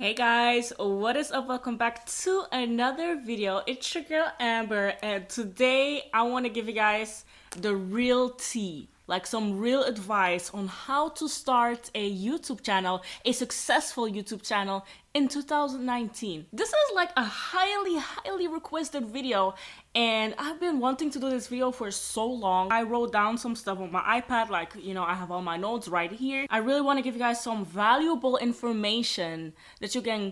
Hey guys, what is up? Welcome back to another video. It's your girl Amber, and today I want to give you guys the real tea, like some real advice on how to start a YouTube channel, a successful YouTube channel in 2019. This is like a highly requested video, and I've been wanting to do this video for so long. I wrote down some stuff on my iPad, like, I have all my notes right here. I really want to give you guys some valuable information that you can,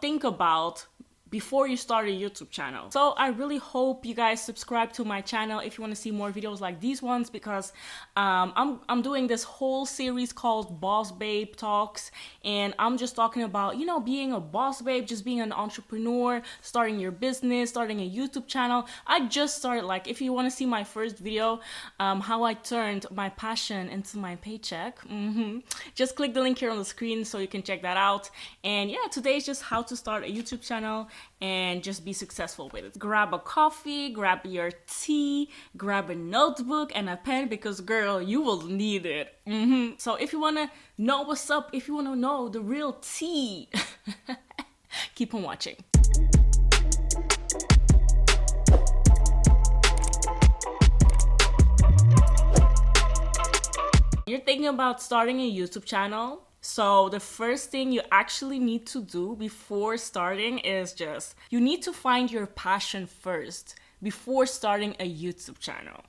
think about before you start a YouTube channel. So I really hope you guys subscribe to my channel if you want to see more videos like these ones, because I'm doing this whole series called Boss Babe Talks, and I'm just talking about, being a boss babe, just being an entrepreneur, starting your business, starting a YouTube channel. I just started, like, if you want to see my first video, how I turned my passion into my paycheck, just click the link here on the screen so you can check that out. And yeah, today is just how to start a YouTube channel and just be successful with it. Grab a coffee, grab your tea, grab a notebook and a pen, because girl, you will need it. So if you want to know what's up, if you want to know the real tea, keep on watching. You're thinking about starting a YouTube channel. So the first thing you actually need to do before starting is you need to find your passion first before starting a YouTube channel.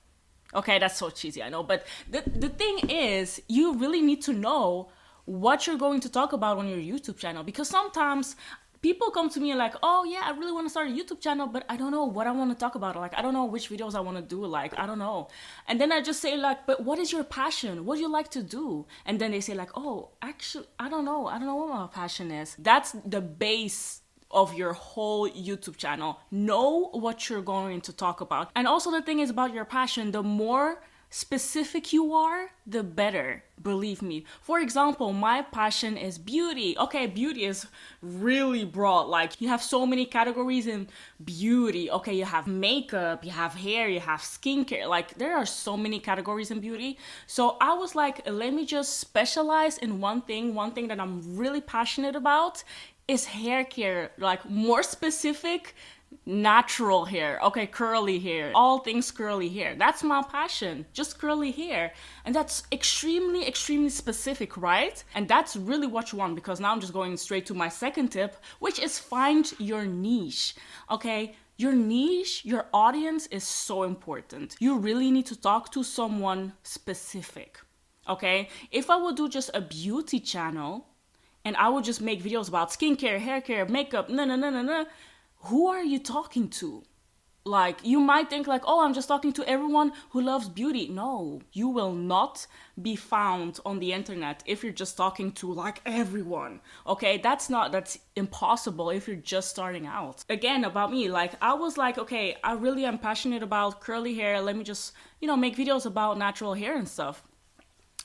Okay, that's so cheesy, I know, but the thing is, you really need to know what you're going to talk about on your YouTube channel, because sometimes people come to me like, oh yeah, I really want to start a YouTube channel, but I don't know what I want to talk about. Like, I don't know which videos I want to do. Like, I don't know. And then I just say like, but what is your passion? What do you like to do? And then they say like, oh, actually, I don't know. I don't know what my passion is. That's the base of your whole YouTube channel. Know what you're going to talk about. And also the thing is about your passion, the more specific you are, the better, believe me. For example, my passion is beauty. Okay, beauty is really broad. Like, you have so many categories in beauty. Okay, you have makeup, you have hair, you have skincare. Like, there are so many categories in beauty. So I was like, let me just specialize in one thing. One thing that I'm really passionate about is hair care. Like, more specific, natural hair. Okay, curly hair, all things curly hair. That's my passion, just curly hair. And that's extremely specific, right? And that's really what you want, because now I'm just going straight to my second tip, which is find your niche. Okay, your niche, your audience is so important. You really need to talk to someone specific. Okay, if I would do just a beauty channel and I would just make videos about skincare, hair care, makeup, no, who are you talking to? Like, you might think like, oh, I'm just talking to everyone who loves beauty. No, you will not be found on the internet if you're just talking to like everyone. Okay, that's impossible if you're just starting out. Again, about me, like, I was like, okay, I really am passionate about curly hair. Let me just, make videos about natural hair and stuff.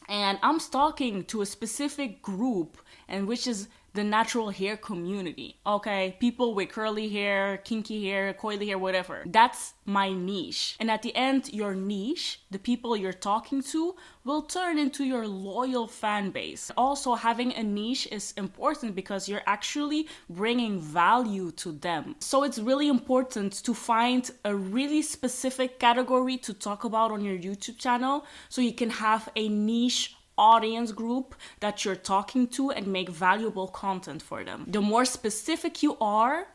And I'm talking to a specific group, and which is the natural hair community. Okay, people with curly hair, kinky hair, coily hair, whatever. That's my niche. And at the end, your niche, the people you're talking to, will turn into your loyal fan base. Also, having a niche is important because you're actually bringing value to them. So it's really important to find a really specific category to talk about on your YouTube channel, so you can have a niche audience group that you're talking to and make valuable content for them. The more specific you are,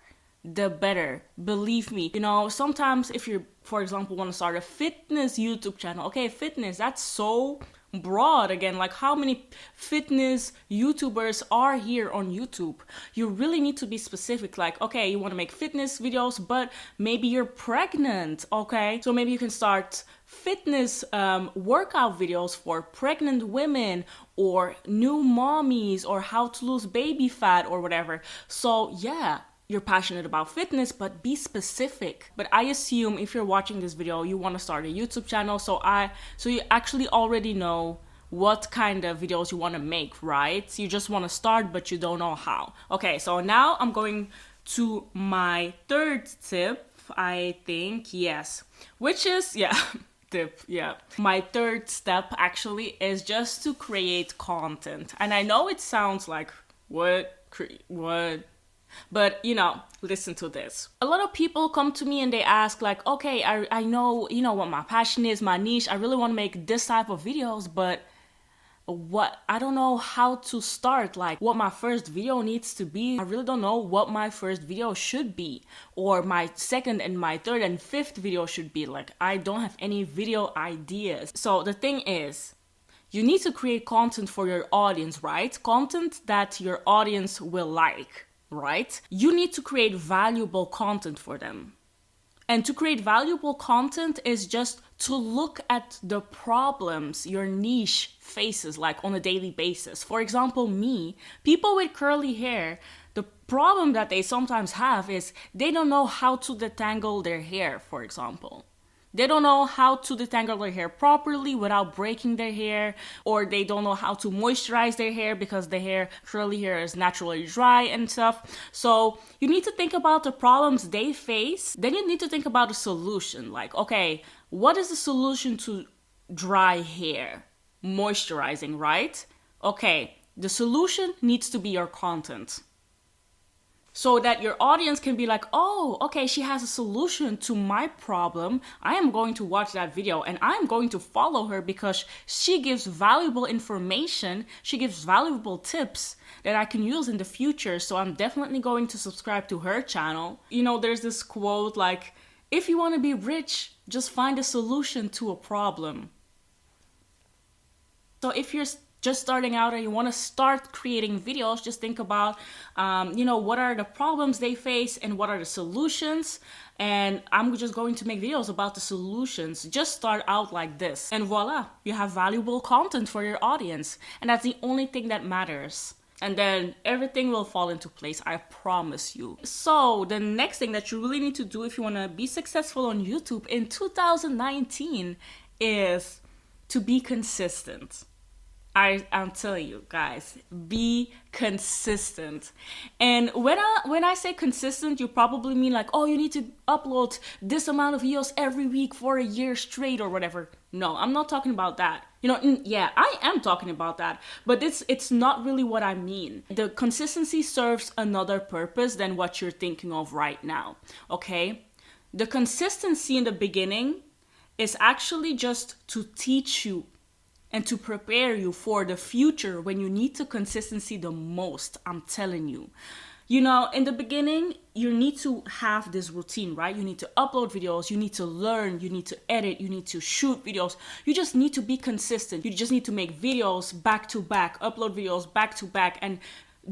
the better, believe me. Sometimes if you, for example, want to start a fitness YouTube channel, okay, fitness, that's so broad. Again, like, how many fitness YouTubers are here on YouTube? You really need to be specific. Like, okay, you want to make fitness videos, but maybe you're pregnant. Okay, so maybe you can start fitness workout videos for pregnant women or new mommies, or how to lose baby fat or whatever. So yeah, you're passionate about fitness, but be specific. But I assume if you're watching this video, you want to start a YouTube channel. So you actually already know what kind of videos you want to make, right? You just want to start, but you don't know how. Okay, so now I'm going to my third tip, I think, yes, which is, my third step actually is just to create content. And I know it sounds like, What? But, listen to this. A lot of people come to me and they ask like, okay, I know, what my passion is, my niche. I really want to make this type of videos, but I don't know how to start, like what my first video needs to be. I really don't know what my first video should be, or my second and my third and fifth video should be. Like, I don't have any video ideas. So the thing is, you need to create content for your audience, right? Content that your audience will like, right? You need to create valuable content for them. And to create valuable content is just to look at the problems your niche faces, like on a daily basis. For example, people with curly hair, the problem that they sometimes have is they don't know how to detangle their hair, for example. They don't know how to detangle their hair properly without breaking their hair, or they don't know how to moisturize their hair because curly hair is naturally dry and stuff. So you need to think about the problems they face. Then you need to think about a solution. Like, okay, what is the solution to dry hair? Moisturizing, right? Okay, the solution needs to be your content. So that your audience can be like, oh, okay, she has a solution to my problem. I am going to watch that video and I'm going to follow her because she gives valuable information. She gives valuable tips that I can use in the future. So I'm definitely going to subscribe to her channel. There's this quote like, if you want to be rich, just find a solution to a problem. So if you're just starting out and you want to start creating videos, just think about, what are the problems they face and what are the solutions. And I'm just going to make videos about the solutions. Just start out like this. And voila, you have valuable content for your audience. And that's the only thing that matters. And then everything will fall into place, I promise you. So the next thing that you really need to do if you want to be successful on YouTube in 2019 is to be consistent. I'm telling you guys, be consistent. And when I say consistent, you probably mean like, oh, you need to upload this amount of videos every week for a year straight or whatever. No, I'm not talking about that. Yeah, I am talking about that, but it's not really what I mean. The consistency serves another purpose than what you're thinking of right now, okay? The consistency in the beginning is actually just to teach you and to prepare you for the future when you need the consistency the most, I'm telling you. In the beginning, you need to have this routine, right? You need to upload videos, you need to learn, you need to edit, you need to shoot videos. You just need to be consistent. You just need to make videos back to back, upload videos back to back, and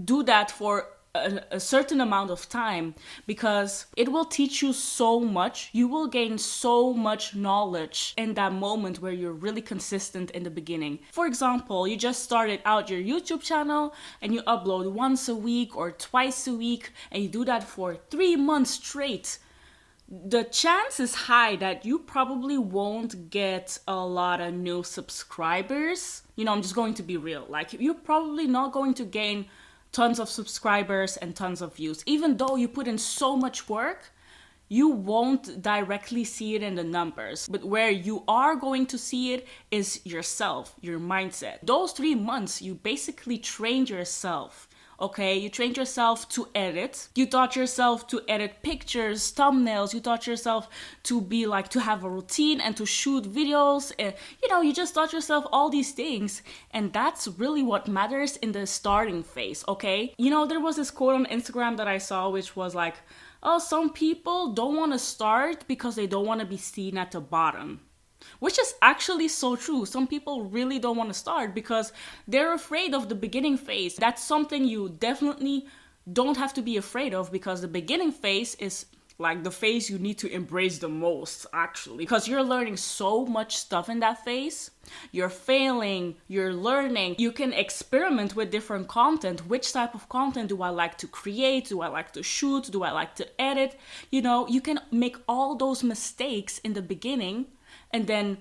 do that for a certain amount of time, because it will teach you so much. You will gain so much knowledge in that moment where you're really consistent in the beginning. For example, you just started out your YouTube channel and you upload once a week or twice a week, and you do that for 3 months straight. The chance is high that you probably won't get a lot of new subscribers. I'm just going to be real. Like, you're probably not going to gain tons of subscribers and tons of views. Even though you put in so much work, you won't directly see it in the numbers. But where you are going to see it is yourself, your mindset. Those 3 months, you basically trained yourself. Okay, you trained yourself to edit. You taught yourself to edit pictures, thumbnails. You taught yourself to have a routine and to shoot videos. You just taught yourself all these things. And that's really what matters in the starting phase, okay? There was this quote on Instagram that I saw, which was like, oh, some people don't want to start because they don't want to be seen at the bottom. Which is actually so true. Some people really don't want to start because they're afraid of the beginning phase. That's something you definitely don't have to be afraid of, because the beginning phase is like the phase you need to embrace the most, actually. Because you're learning so much stuff in that phase. You're failing, you're learning. You can experiment with different content. Which type of content do I like to create? Do I like to shoot? Do I like to edit? You can make all those mistakes in the beginning. And then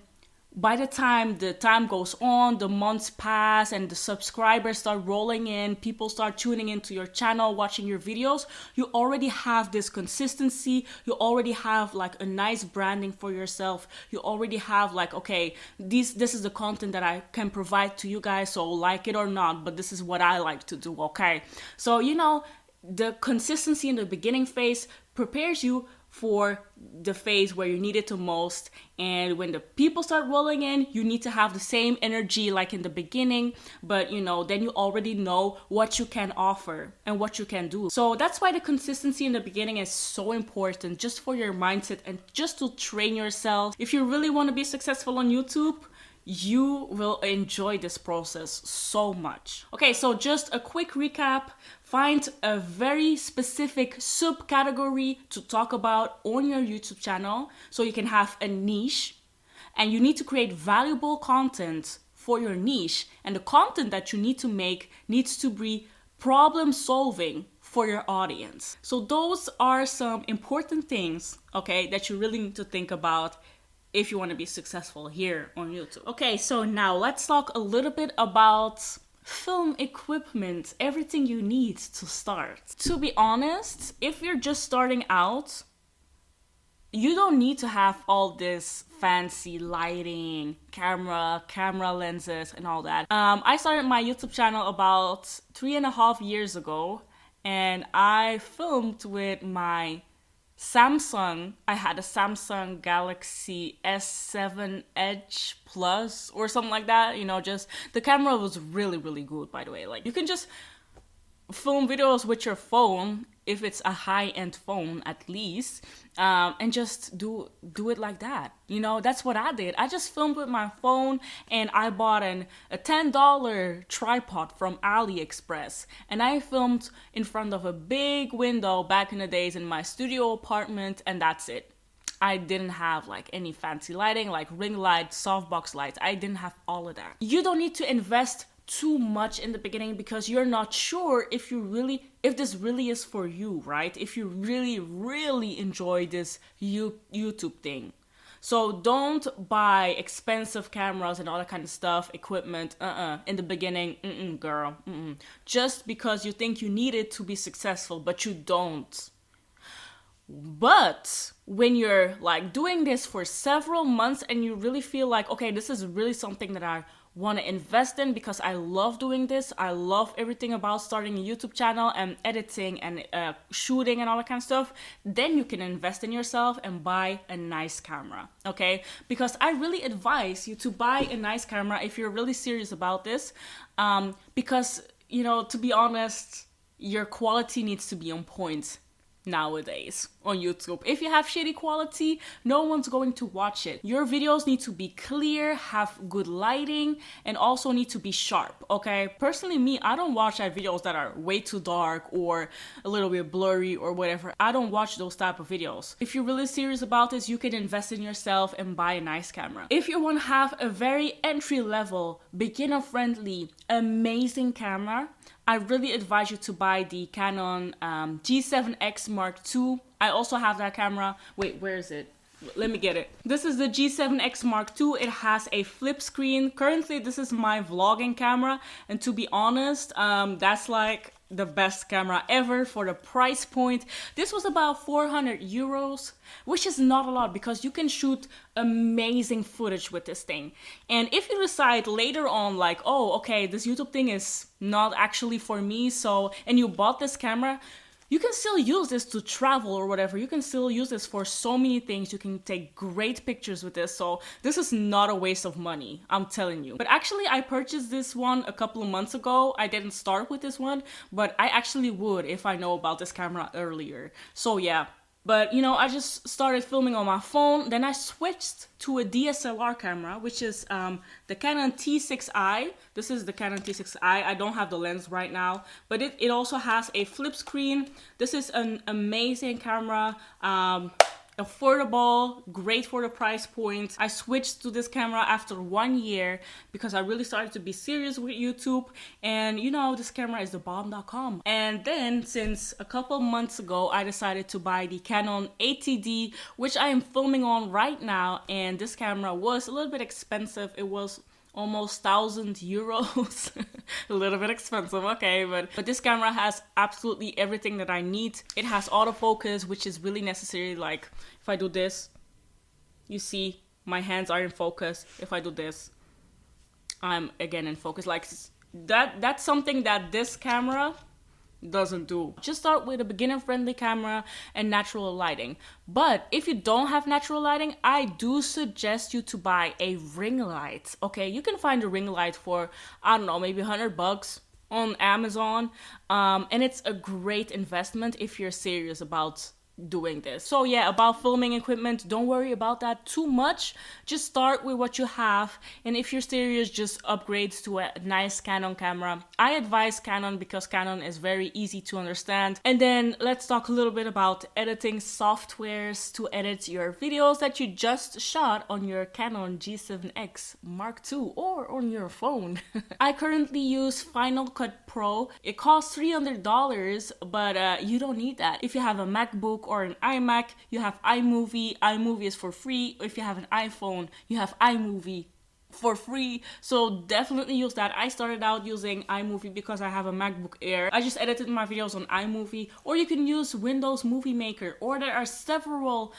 by the time goes on, the months pass and the subscribers start rolling in, people start tuning into your channel, watching your videos, you already have this consistency, you already have like a nice branding for yourself, you already have like, okay, this is the content that I can provide to you guys, so like it or not, but this is what I like to do, okay? So, you know, the consistency in the beginning phase prepares you for the phase where you need it the most, and when the people start rolling in, you need to have the same energy like in the beginning, but you know, then you already know what you can offer and what you can do. So that's why the consistency in the beginning is so important, just for your mindset and just to train yourself. If you really want to be successful on YouTube, you will enjoy this process so much. Okay, so just a quick recap. Find a very specific subcategory to talk about on your YouTube channel so you can have a niche, and you need to create valuable content for your niche, and the content that you need to make needs to be problem solving for your audience. So those are some important things, okay, that you really need to think about if you want to be successful here on YouTube. Okay, so now let's talk a little bit about film equipment, everything you need to start. To be honest, if you're just starting out, you don't need to have all this fancy lighting, camera lenses and all that. I started my YouTube channel about 3.5 years ago, and I filmed with my Samsung. I had a Samsung Galaxy S7 Edge Plus or something like that. You know, just the camera was really, really good, by the way. Like, you can just film videos with your phone, if it's a high-end phone at least, and just do it like that. You know, that's what I did. I just filmed with my phone, and I bought a $10 tripod from AliExpress, and I filmed in front of a big window back in the days in my studio apartment, and that's it. I didn't have like any fancy lighting, like ring light, softbox lights. I didn't have all of that. You don't need to invest too much in the beginning because you're not sure if this really is for you, right? If you really enjoy this YouTube thing. So don't buy expensive cameras and all that kind of stuff, equipment, in the beginning, girl, just because you think you need it to be successful, but you don't. But when you're like doing this for several months and you really feel like, okay, this is really something that I want to invest in because I love doing this, I love everything about starting a YouTube channel and editing and shooting and all that kind of stuff, then you can invest in yourself and buy a nice camera, okay? Because I really advise you to buy a nice camera if you're really serious about this, because, you know, to be honest, your quality needs to be on point nowadays on YouTube. If you have shitty quality, no one's going to watch it. Your videos need to be clear, have good lighting, and also need to be sharp, okay? Personally, me, I don't watch videos that are way too dark or a little bit blurry or whatever. I don't watch those type of videos. If you're really serious about this, you can invest in yourself and buy a nice camera. If you want to have a very entry-level, beginner-friendly, amazing camera, I really advise you to buy the Canon G7X Mark II. I also have that camera. Wait, where is it? Let me get it. This is the G7X Mark II. It has a flip screen. Currently, this is my vlogging camera. And to be honest, that's like the best camera ever for the price point. This was about 400 euros, which is not a lot because you can shoot amazing footage with this thing. And if you decide later on like, oh, okay, this YouTube thing is not actually for me, so, and you bought this camera, you can still use this to travel or whatever. You can still use this for so many things. You can take great pictures with this. So this is not a waste of money, I'm telling you. But actually, I purchased this one a couple of months ago. I didn't start with this one, but I actually would if I know about this camera earlier. So yeah. But, you know, I just started filming on my phone. Then I switched to a DSLR camera, which is the Canon T6i. This is the Canon T6i. I don't have the lens right now, but it also has a flip screen. This is an amazing camera. A affordable, great for the price point. I switched to this camera after 1 year because I really started to be serious with YouTube, and you know, this camera is the bomb.com. And then since a couple months ago, I decided to buy the Canon 80D, which I am filming on right now, and this camera was a little bit expensive. It was almost 1,000 euros. A little bit expensive, okay, but this camera has absolutely everything that I need. It has autofocus, which is really necessary. Like if I do this, you see my hands are in focus. If I do this, I'm again in focus. Like that's something that this camera doesn't do. Just start with a beginner-friendly camera and natural lighting. But if you don't have natural lighting, I do suggest you to buy a ring light. Okay, you can find a ring light for, I don't know, maybe $100 on Amazon. And it's a great investment if you're serious about doing this. So yeah, about filming equipment, don't worry about that too much. Just start with what you have, and if you're serious, just upgrade to a nice Canon camera. I advise Canon because Canon is very easy to understand. And then let's talk a little bit about editing softwares to edit your videos that you just shot on your Canon G7X Mark II or on your phone. I currently use Final Cut Pro. It costs $300, but you don't need that. If you have a MacBook or an iMac, you have iMovie. iMovie is for free. If you have an iPhone, you have iMovie for free. So definitely use that. I started out using iMovie because I have a MacBook Air. I just edited my videos on iMovie, or you can use Windows Movie Maker, or there are several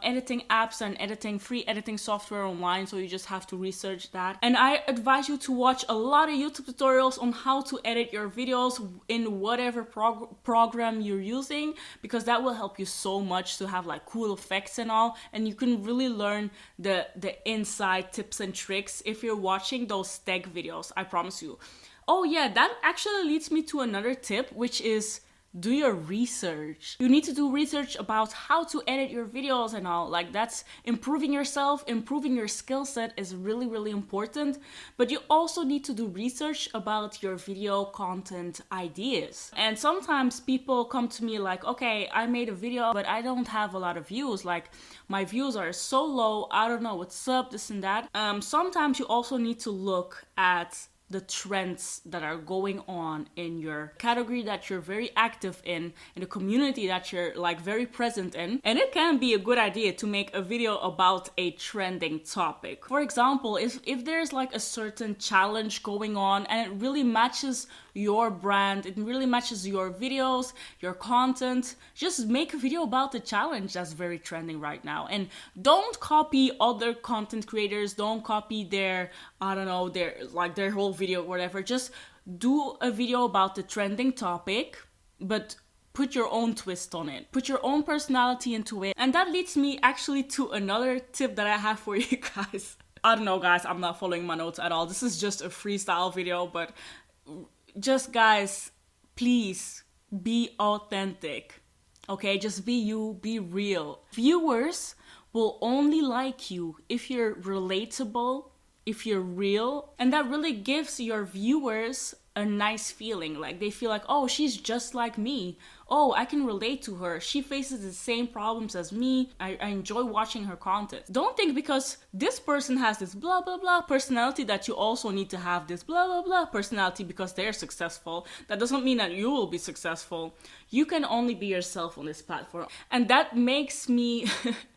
editing apps and free editing software online, so you just have to research that. And I advise you to watch a lot of YouTube tutorials on how to edit your videos in whatever program you're using, because that will help you so much to have like cool effects and all, and you can really learn the inside tips and tricks if you're watching those tech videos, I promise you. Oh yeah, that actually leads me to another tip, which is do your research. You need to do research about how to edit your videos and all. Like, that's improving yourself, improving your skill set is really, really important. But you also need to do research about your video content ideas. And sometimes people come to me like, okay, I made a video, but I don't have a lot of views. Like, my views are so low, I don't know what's up, this and that. Sometimes you also need to look at the trends that are going on in your category that you're very active in the community that you're like very present in. And it can be a good idea to make a video about a trending topic. For example, if there's like a certain challenge going on and it really matches your brand, it really matches your videos, your content, just make a video about the challenge that's very trending right now. And don't copy other content creators, don't copy their, I don't know, their whole video or whatever. Just do a video about the trending topic, but put your own twist on it. Put your own personality into it. And that leads me actually to another tip that I have for you guys. I don't know, guys, I'm not following my notes at all. This is just a freestyle video, but just, guys, please be authentic. Okay, just be you, be real. Viewers will only like you if you're relatable, if you're real, and that really gives your viewers a nice feeling. Like, they feel like, oh, she's just like me. Oh, I can relate to her. She faces the same problems as me. I enjoy watching her content. Don't think because this person has this blah, blah, blah personality that you also need to have this blah, blah, blah personality because they're successful. That doesn't mean that you will be successful. You can only be yourself on this platform. And that makes me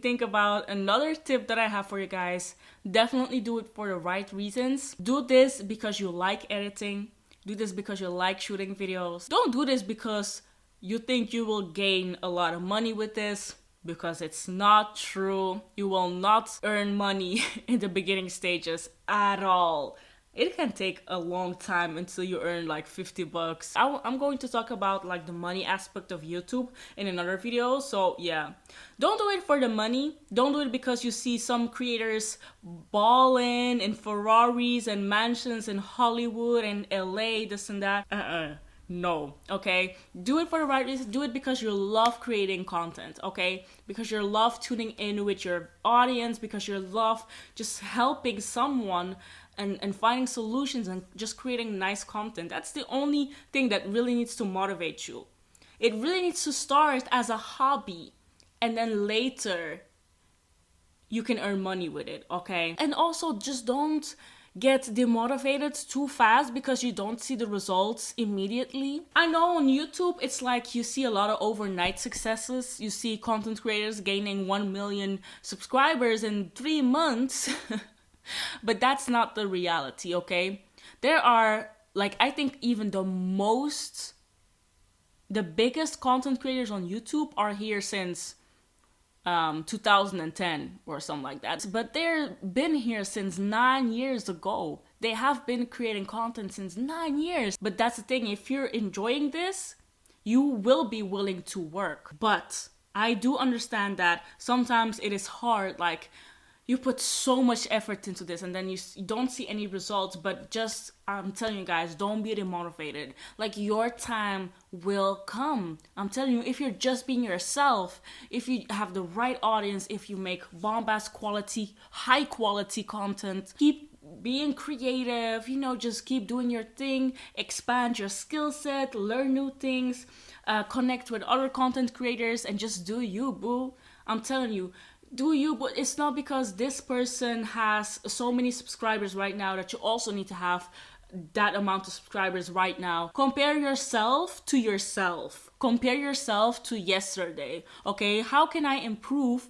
think about another tip that I have for you guys. Definitely do it for the right reasons. Do this because you like editing. Do this because you like shooting videos. Don't do this because you think you will gain a lot of money with this, because it's not true. You will not earn money in the beginning stages at all. It can take a long time until you earn like $50. I'm going to talk about like the money aspect of YouTube in another video. So yeah, don't do it for the money. Don't do it because you see some creators balling in Ferraris and mansions in Hollywood and LA, this and that. No, okay? Do it for the right reason. Do it because you love creating content, okay? Because you love tuning in with your audience, because you love just helping someone and finding solutions and just creating nice content. That's the only thing that really needs to motivate you. It really needs to start as a hobby. and then later you can earn money with it, okay? And also just don't get demotivated too fast because you don't see the results immediately. I know on YouTube it's like you see a lot of overnight successes. You see content creators gaining 1 million subscribers in 3 months. But that's not the reality, okay? There are, like, I think even the biggest content creators on YouTube are here since 2010 or something like that. But they've been here since 9 years ago. They have been creating content since 9 years. But that's the thing, if you're enjoying this, you will be willing to work. But I do understand that sometimes it is hard, like, you put so much effort into this and then you don't see any results. But just, I'm telling you guys, don't be demotivated. Like, your time will come. I'm telling you, if you're just being yourself, if you have the right audience, if you make bombast quality, high quality content, keep being creative, you know, just keep doing your thing, expand your skill set, learn new things, connect with other content creators, and just do you, boo. I'm telling you, do you, but it's not because this person has so many subscribers right now that you also need to have that amount of subscribers right now. Compare yourself to yourself. Compare yourself to yesterday, okay? How can I improve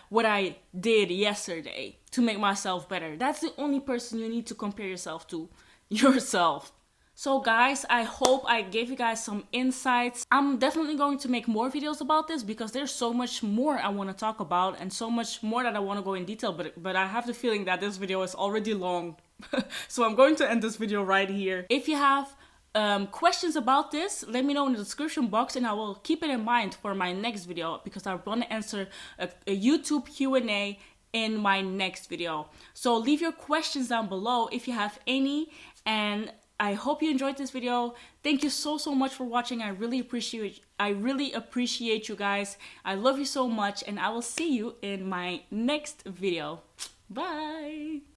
what I did yesterday to make myself better? That's the only person you need to compare yourself to, yourself. So guys, I hope I gave you guys some insights. I'm definitely going to make more videos about this because there's so much more I want to talk about and so much more that I want to go in detail, but I have the feeling that this video is already long. So I'm going to end this video right here. If you have questions about this, let me know in the description box and I will keep it in mind for my next video because I want to answer a YouTube Q&A in my next video. So leave your questions down below if you have any, and I hope you enjoyed this video. Thank you so much for watching. I really appreciate you guys. I love you so much, and I will see you in my next video. Bye.